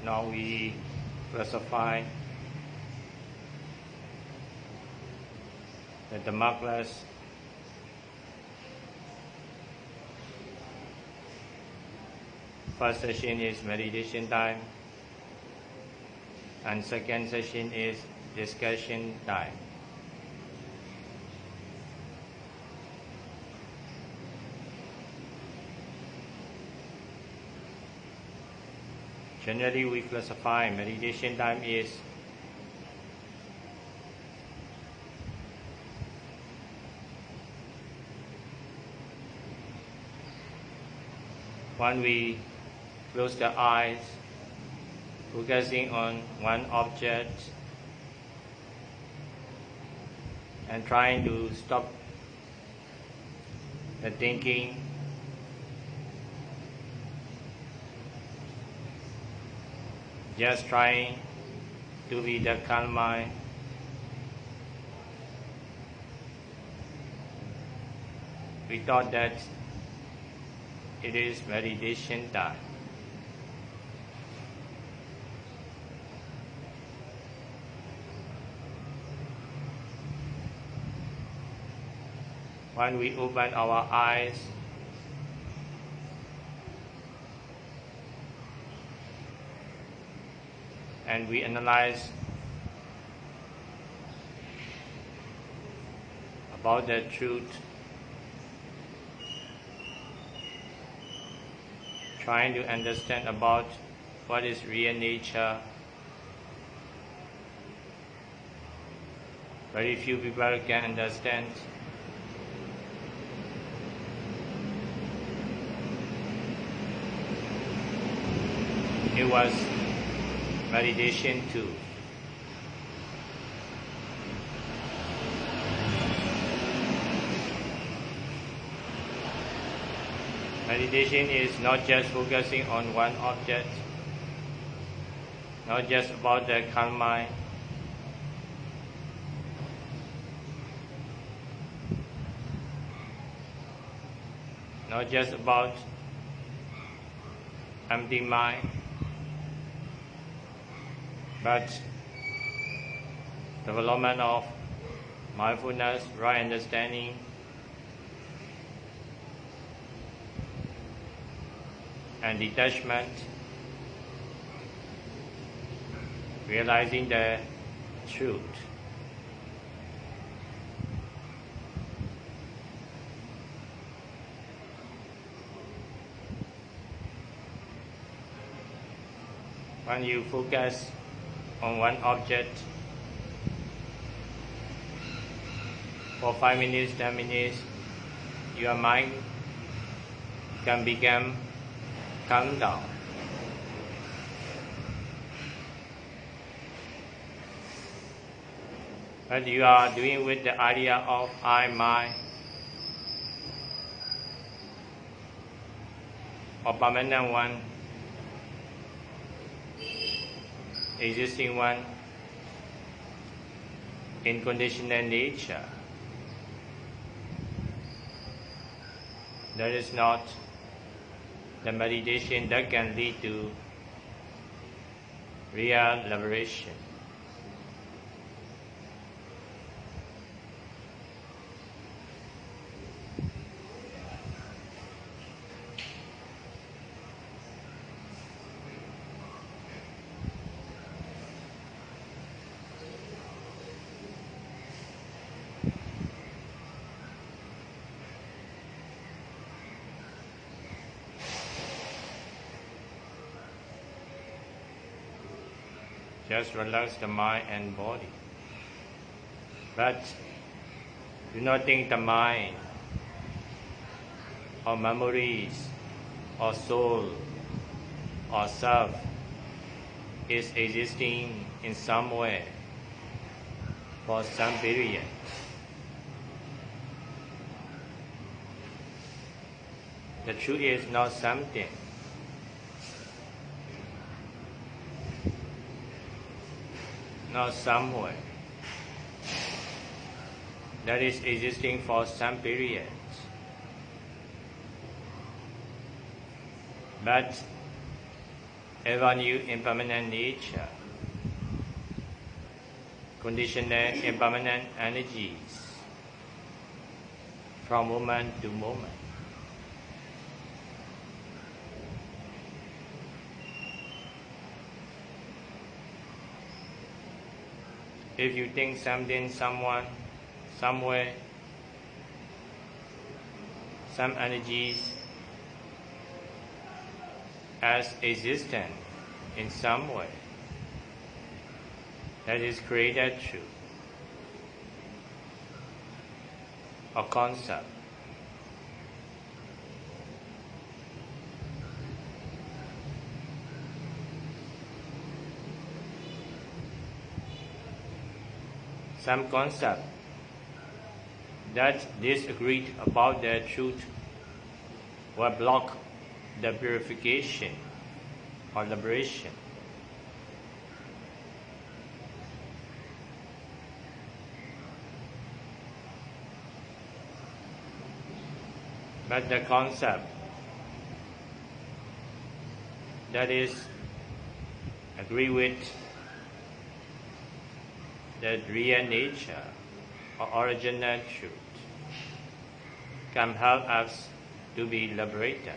Now we classify the markless first session is meditation time, and second session is discussion time. Generally, we classify meditation time is when we close the eyes, focusing on one object and trying to stop the thinking, just trying to be the calm mind. We thought that it is meditation time. When we open our eyes, and we analyze about the truth, trying to understand about what is real nature. Very few people can understand. It was meditation too. Meditation is not just focusing on one object, not just about the calm mind, not just about empty mind, but development of mindfulness, right understanding, and detachment, realizing the truth. When you focus on one object for 5 minutes, 10 minutes, your mind can become calm down. But you are doing with the idea of I, my, or permanent one, existing one, in conditional nature. That is not the meditation that can lead to real liberation. Just relax the mind and body. But do not think the mind or memories or soul or self is existing in some way for some period. The truth is not something. Not somewhere. That is existing for some period. But ever new impermanent nature, conditional impermanent energies from moment to moment. If you think something, someone, somewhere, some energies as existent in some way, that is created through a concept. Some concept that disagreed about their truth will block the purification or liberation. But the concept that is agree with the real nature or original truth can help us to be liberated.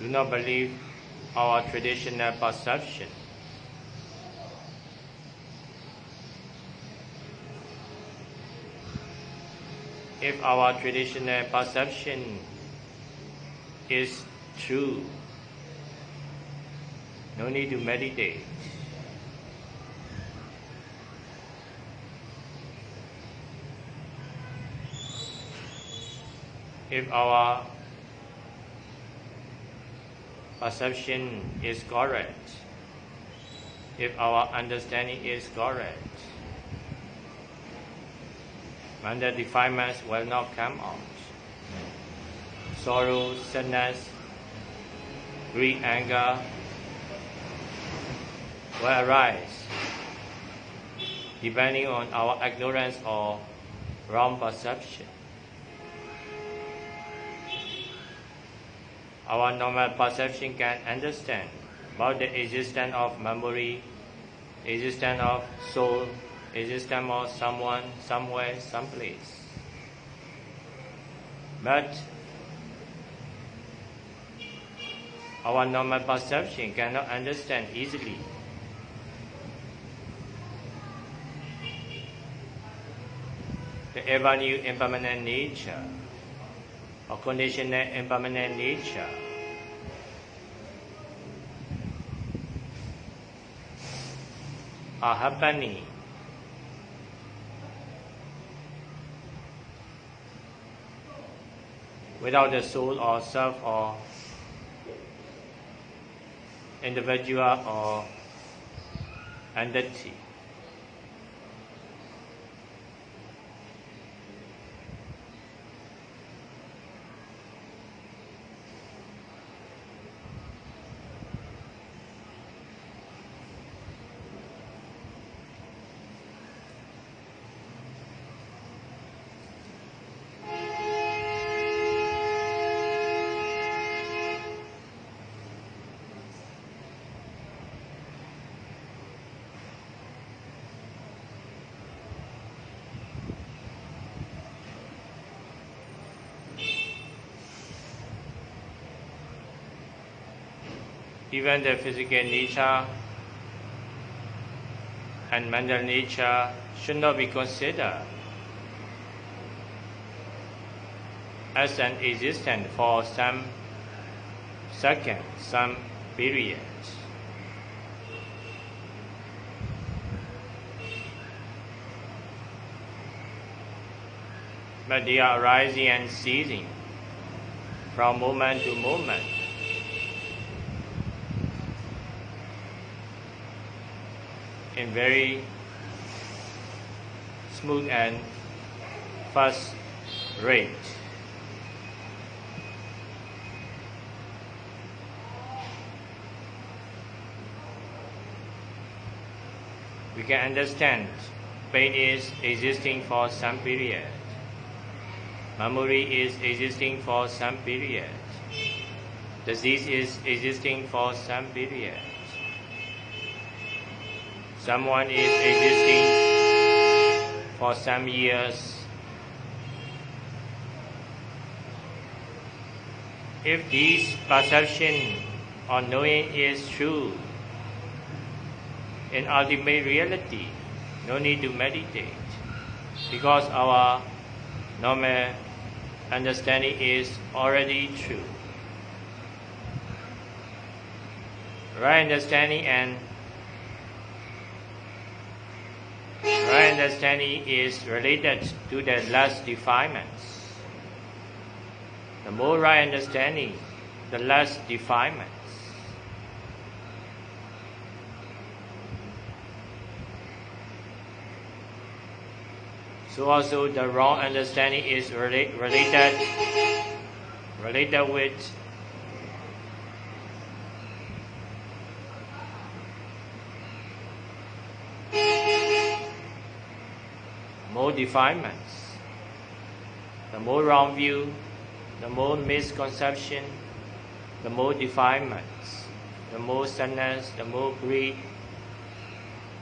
Do not believe our traditional perception. If our traditional perception is true, no need to meditate. If our perception is correct, if our understanding is correct, when the defilements will not come out. Sorrow, sadness, greed, anger will arise depending on our ignorance or wrong perception. Our normal perception can understand about the existence of memory, existence of soul, existence of someone, somewhere, someplace. But our normal perception cannot understand easily. The ever new impermanent nature or conditional impermanent nature are happening without the soul or self or individual or entity. Even the physical nature and mental nature should not be considered as an existence for some second, some period. But they are arising and ceasing from moment to moment. In very smooth and fast rate. we can understand pain is existing for some period. Memory is existing for some period. Disease is existing for some period. Someone is existing for some years. If this perception or knowing is true, in ultimate reality, no need to meditate, because our normal understanding is already true. Right understanding is related to the less defilements. The more right understanding, the less defilements. So also the wrong understanding is related with more defilements. The more wrong view, the more misconception, the more defilements, the more sadness, the more greed,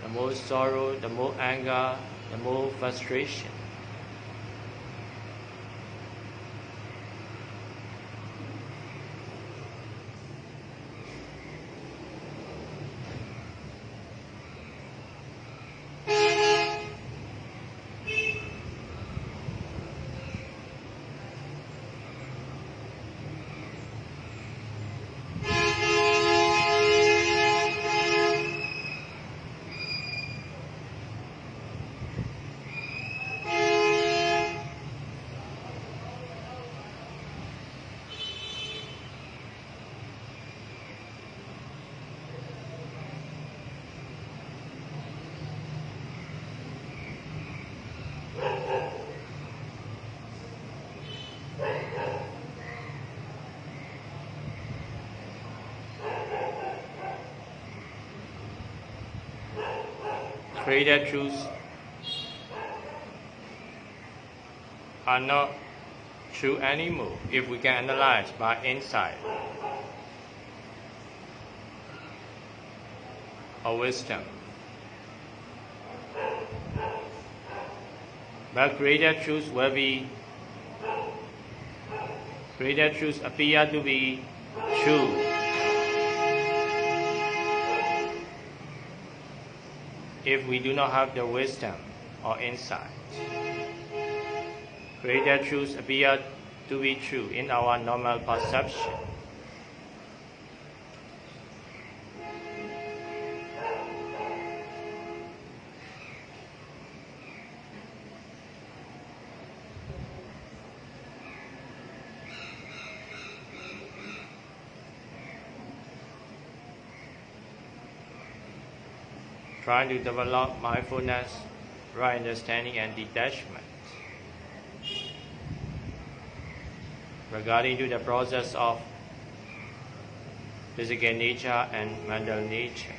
the more sorrow, the more anger, the more frustration. Created truths are not true anymore if we can analyze by insight or wisdom. But created truths appear to be true if we do not have the wisdom or insight. Created truths appear to be true in our normal perception. Trying to develop mindfulness, right understanding and detachment regarding to the process of physical nature and mental nature.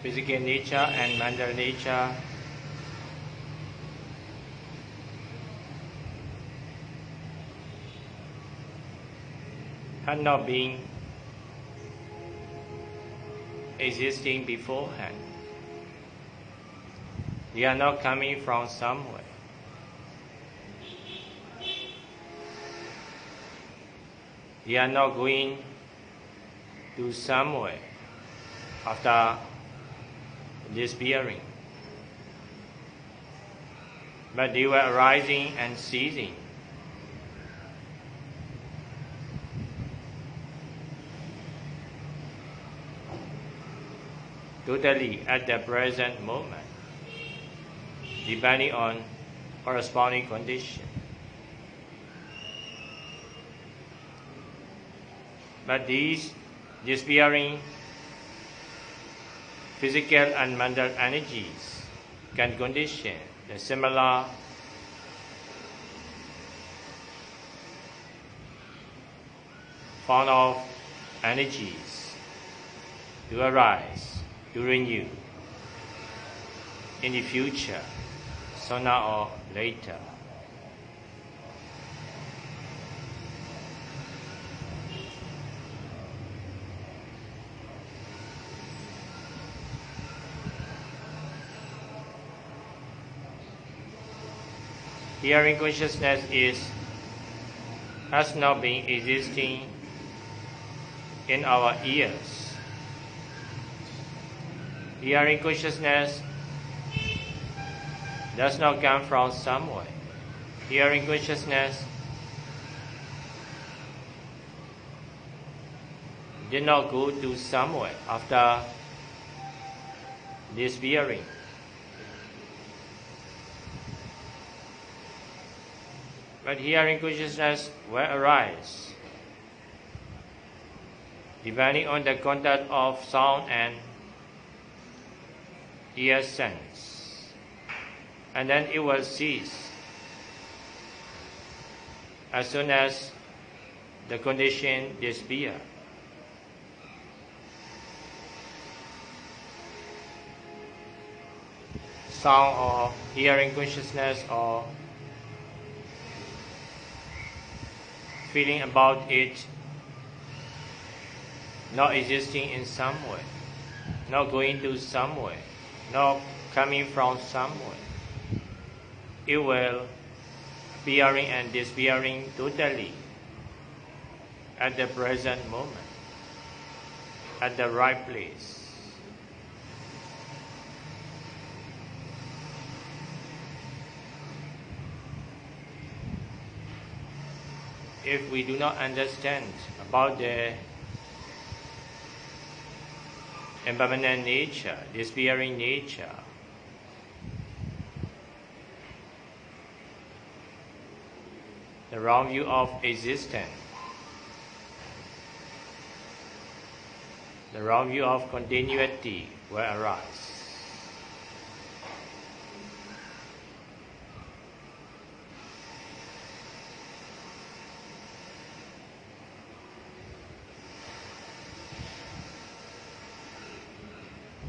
Physical nature and mental nature had not been existing beforehand. They are not coming from somewhere. They are not going to somewhere after disappearing. But they were arising and ceasing. Totally at the present moment, depending on corresponding condition. But these disappearing physical and mental energies can condition the similar form of energies to arise during you in the future, sooner or later. Hearing consciousness has not been existing in our ears. Hearing consciousness does not come from somewhere. Hearing consciousness did not go to somewhere after disappearing. But hearing consciousness will arise depending on the contact of sound and ear sense, and then it will cease as soon as the condition disappears. Sound or hearing consciousness or feeling about it not existing in some way, not going to somewhere, not coming from somewhere. It will appearing and disappearing totally at the present moment, at the right place. If we do not understand about the impermanent nature, disappearing nature, the wrong view of existence, the wrong view of continuity will arise.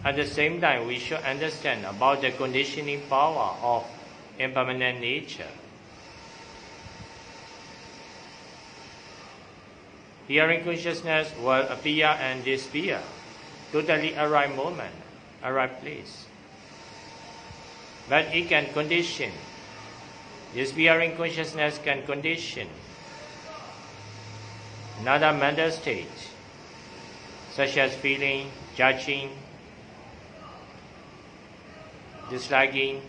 At the same time, we should understand about the conditioning power of impermanent nature. Hearing consciousness will appear and disappear, totally a right moment, a right place. But it can condition. Disappearing consciousness can condition another mental state, such as feeling, judging, disliking,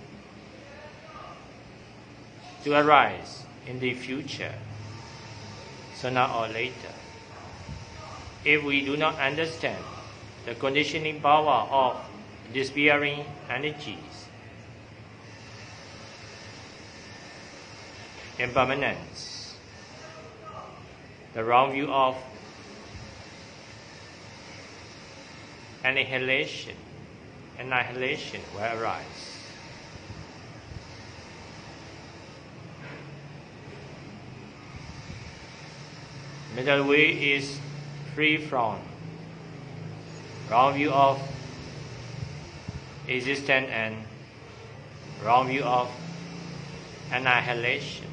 to arise in the future, sooner or later. If we do not understand the conditioning power of disappearing energies, impermanence, the wrong view of annihilation will arise. Middle way is free from wrong view of existence and wrong view of annihilation.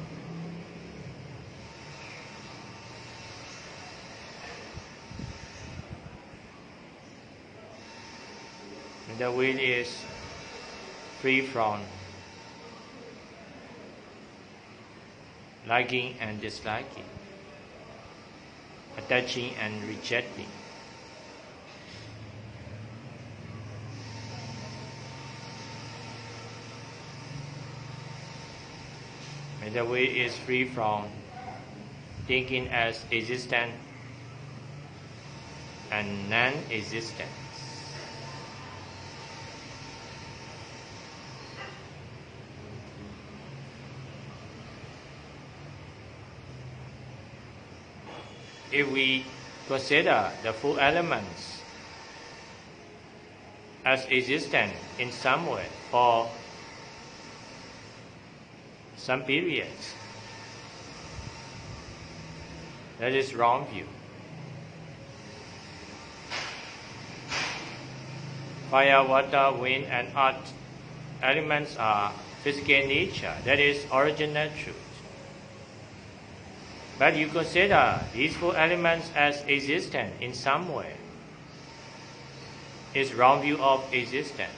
the will is free from liking and disliking, attaching and rejecting. May the will is free from thinking as existent and non-existent. If we consider the four elements as existent in some way for some periods, that is wrong view. Fire, water, wind, and earth elements are physical nature, that is original truth. But you consider these four elements as existent in some way, is wrong view of existence.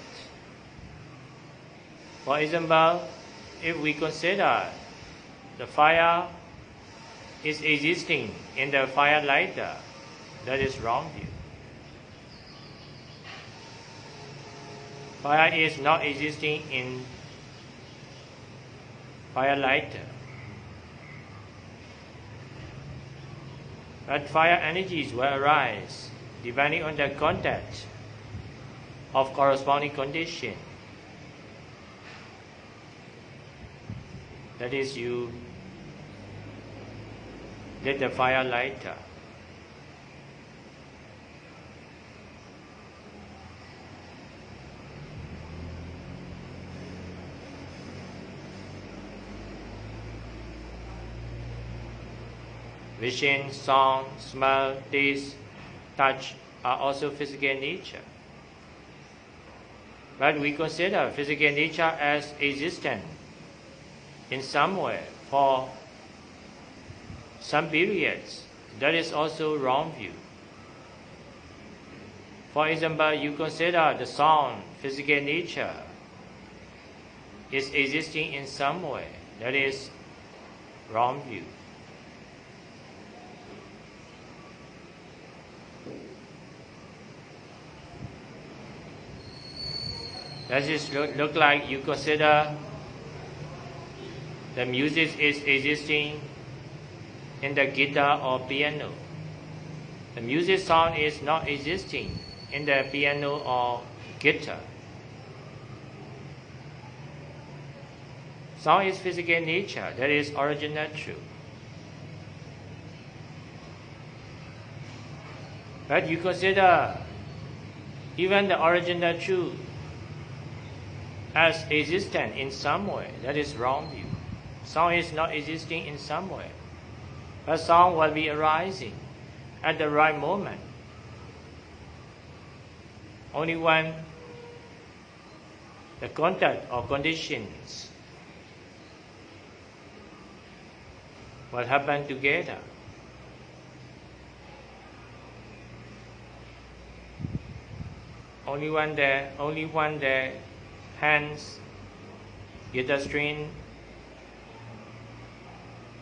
For example, if we consider the fire is existing in the fire lighter, that is wrong view. Fire is not existing in fire lighter. But fire energies will arise depending on the context of corresponding condition. That is, you lit the fire lighter. Vision, sound, smell, taste, touch are also physical nature. But we consider physical nature as existent in some way for some periods. That is also wrong view. For example, you consider the sound physical nature is existing in some way. That is wrong view. That is look like you consider the music is existing in the guitar or piano. The music sound is not existing in the piano or guitar. Sound is physical nature, that is original truth. But you consider even the original truth as existent in some way, that is wrong view. Sound is not existing in some way, but sound will be arising at the right moment. Only when the contact or conditions will happen together. Only when the hands, guitar string,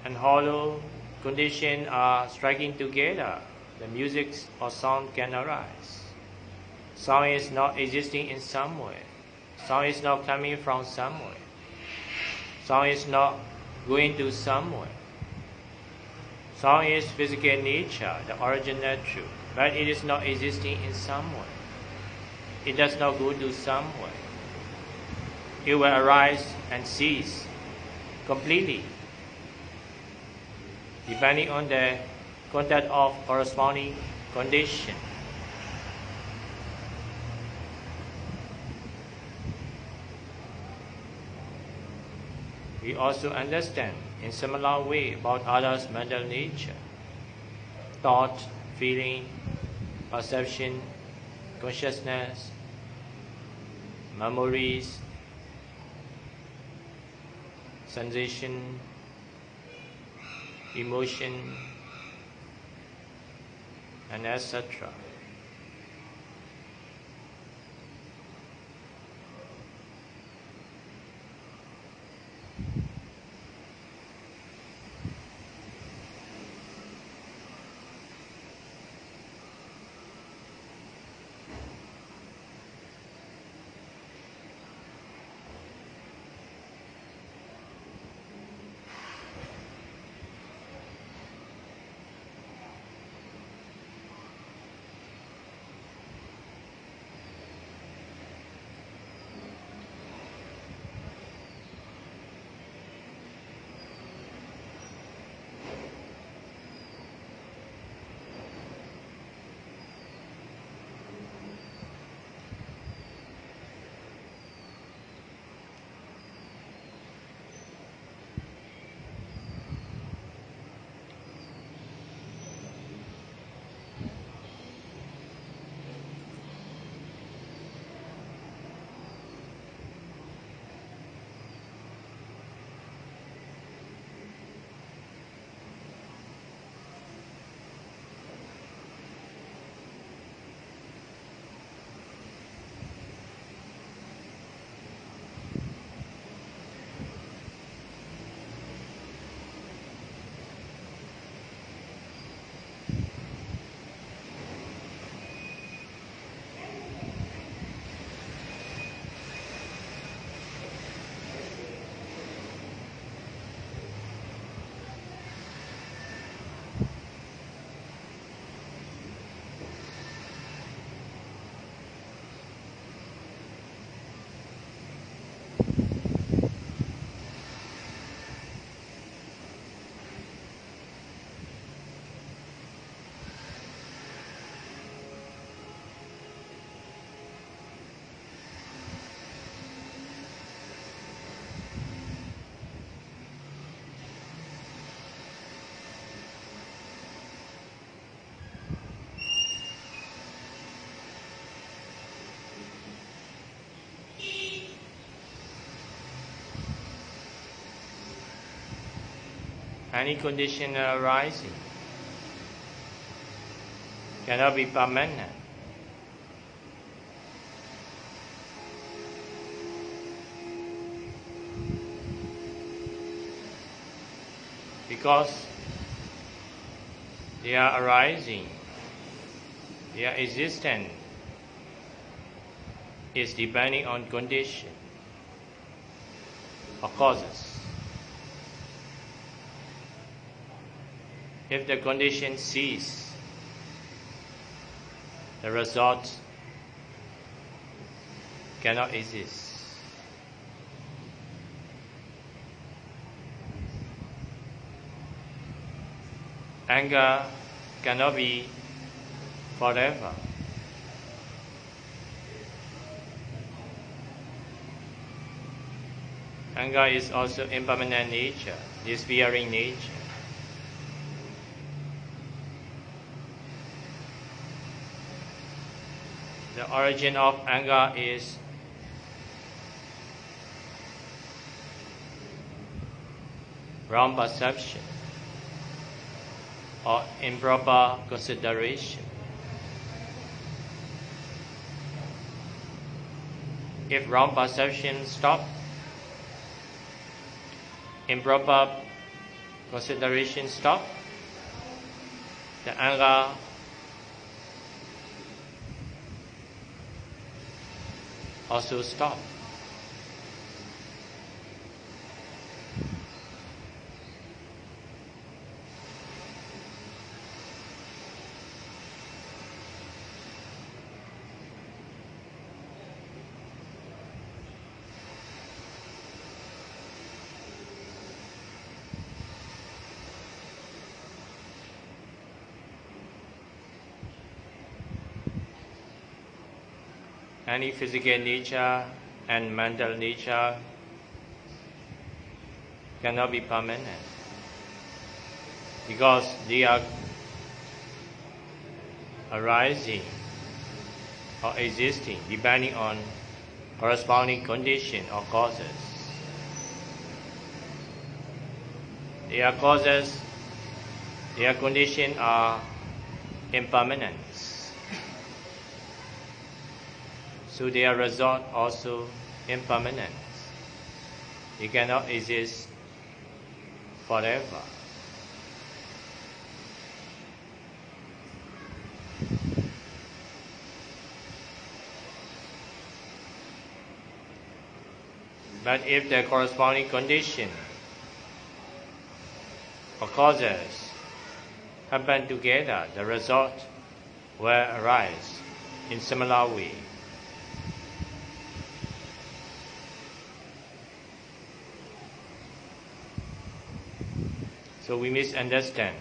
and hollow conditions are striking together, the music or sound can arise. Sound is not existing in some way. Sound is not coming from somewhere. Sound is not going to somewhere. Sound is physical nature, the original truth, but it is not existing in some way. It does not go to somewhere. It will arise and cease completely, depending on the contact of corresponding condition. We also understand in similar way about others' mental nature, thought, feeling, perception, consciousness, memories, sensation, emotion, and etc. Any condition arising cannot be permanent. Because they are arising, their existence is depending on condition or causes. If the condition cease, the result cannot exist. Anger cannot be forever. Anger is also impermanent nature, disappearing nature. The origin of anger is wrong perception or improper consideration. If wrong perception stops, improper consideration stops, the anger also stop. Any physical nature and mental nature cannot be permanent because they are arising or existing depending on corresponding condition or causes. Their causes, their condition are impermanent. So their result also impermanent. They cannot exist forever. But if the corresponding condition or causes happen together, the result will arise in similar way. So we misunderstand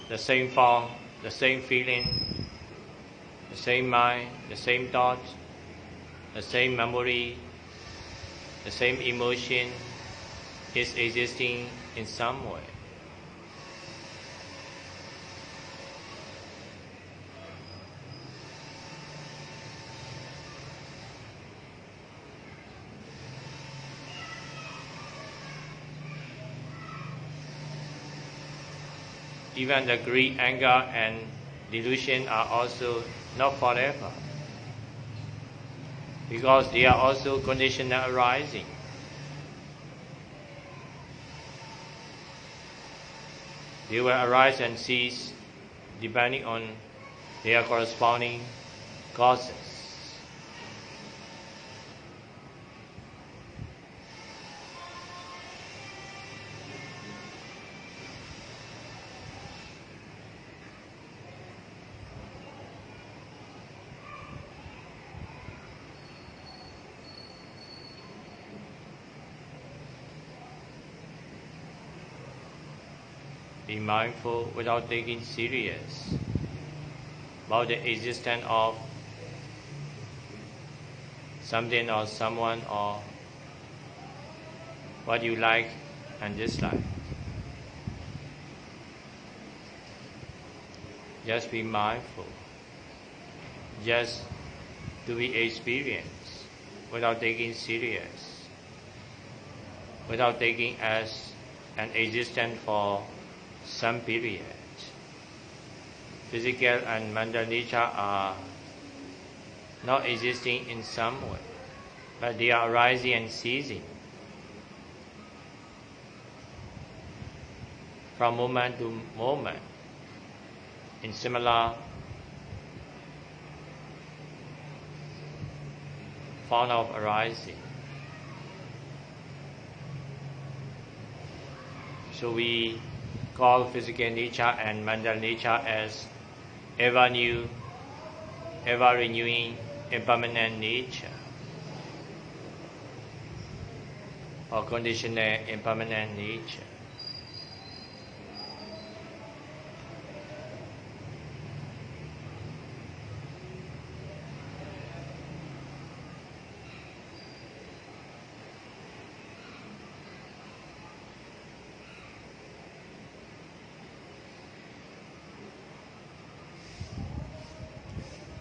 the same form, the same feeling, the same mind, the same thought, the same memory, the same emotion is existing in some way. Even the greed, anger, and delusion are also not forever, because they are also conditional arising. They will arise and cease depending on their corresponding causes. Be mindful without taking serious about the existence of something or someone or what you like and dislike. Just be mindful. Just to be experienced without taking serious, without taking as an existence for some period. Physical and mental nature are not existing in some way, but they are arising and ceasing from moment to moment in similar form of arising. So we call physical nature and mental nature as ever new, ever renewing, impermanent nature, or conditional impermanent nature.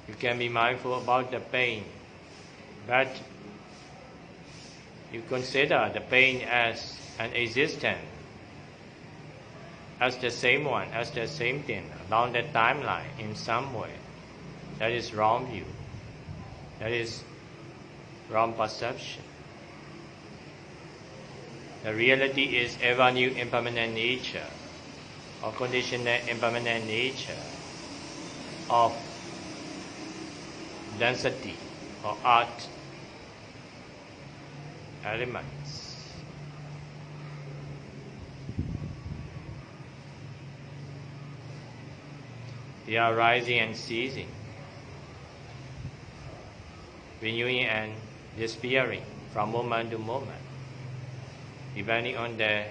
You can be mindful about the pain, but you consider the pain as an existence, as the same one, as the same thing, along the timeline in some way. That is wrong view. That is wrong perception. The reality is ever new impermanent nature, or conditional impermanent nature of density or art elements. They are rising and ceasing, renewing and disappearing from moment to moment, depending on the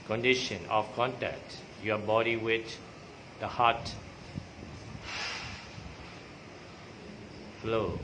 condition of contact, your body with the heart flow.